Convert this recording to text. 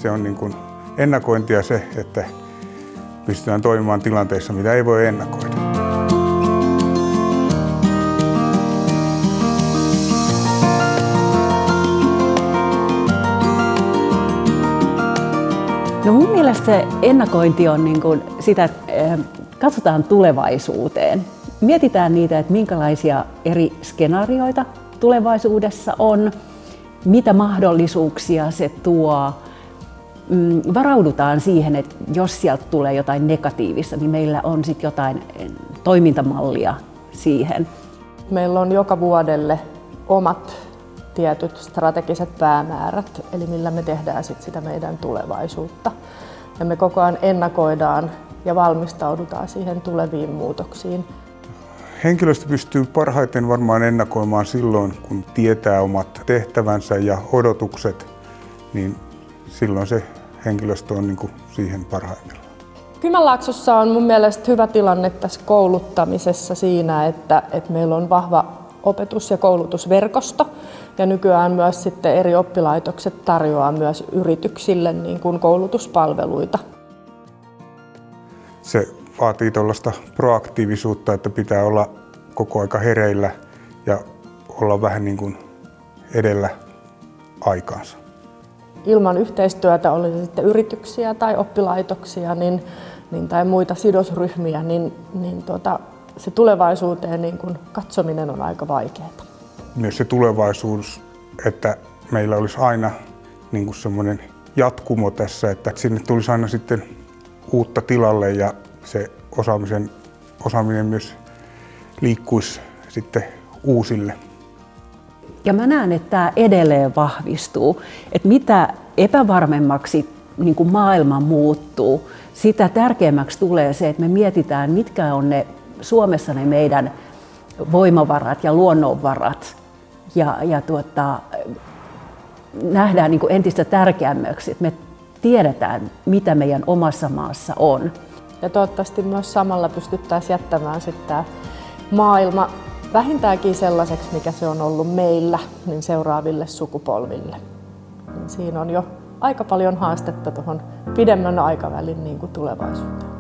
se on niin kuin ennakointia se, että pystytään toimimaan tilanteissa, mitä ei voi ennakoida. No mun mielestä se ennakointi on niin kuin sitä, että katsotaan tulevaisuuteen. Mietitään niitä, että minkälaisia eri skenaarioita tulevaisuudessa on, mitä mahdollisuuksia se tuo. Varaudutaan siihen, että jos sieltä tulee jotain negatiivista, niin meillä on sitten jotain toimintamallia siihen. Meillä on joka vuodelle omat tietyt strategiset päämäärät, eli millä me tehdään sitä meidän tulevaisuutta. Ja me koko ajan ennakoidaan ja valmistaudutaan siihen tuleviin muutoksiin. Henkilöstö pystyy parhaiten varmaan ennakoimaan silloin, kun tietää omat tehtävänsä ja odotukset, niin silloin se henkilöstö on niin kuin siihen parhaimmillaan. Kymenlaaksossa on mun mielestä hyvä tilanne tässä kouluttamisessa siinä, että meillä on vahva opetus- ja koulutusverkosto ja nykyään myös sitten eri oppilaitokset tarjoaa myös yrityksille niin kuin koulutuspalveluita. Se vaatii tuollaista proaktiivisuutta, että pitää olla koko aika hereillä ja olla vähän niin kuin edellä aikaansa. Ilman yhteistyötä, oli se sitten yrityksiä tai oppilaitoksia tai muita sidosryhmiä, se tulevaisuuteen niin kuin katsominen on aika vaikeaa. Myös se tulevaisuus, että meillä olisi aina niin kuin semmoinen jatkumo tässä, että sinne tulisi aina sitten uutta tilalle ja se osaaminen myös liikkuisi sitten uusille. Ja mä näen, että tämä edelleen vahvistuu, että mitä epävarmemmaksi niin kuin maailma muuttuu, sitä tärkeämmäksi tulee se, että me mietitään, mitkä on Suomessa ne meidän voimavarat ja luonnonvarat ja nähdään niin kuin entistä tärkeämmäksi, että me tiedetään, mitä meidän omassa maassa on. Ja toivottavasti myös samalla pystyttäisiin jättämään sitten tämä maailma vähintäänkin sellaiseksi, mikä se on ollut meillä, niin seuraaville sukupolville. Siinä on jo aika paljon haastetta tuohon pidemmän aikavälin niin kuin tulevaisuuteen.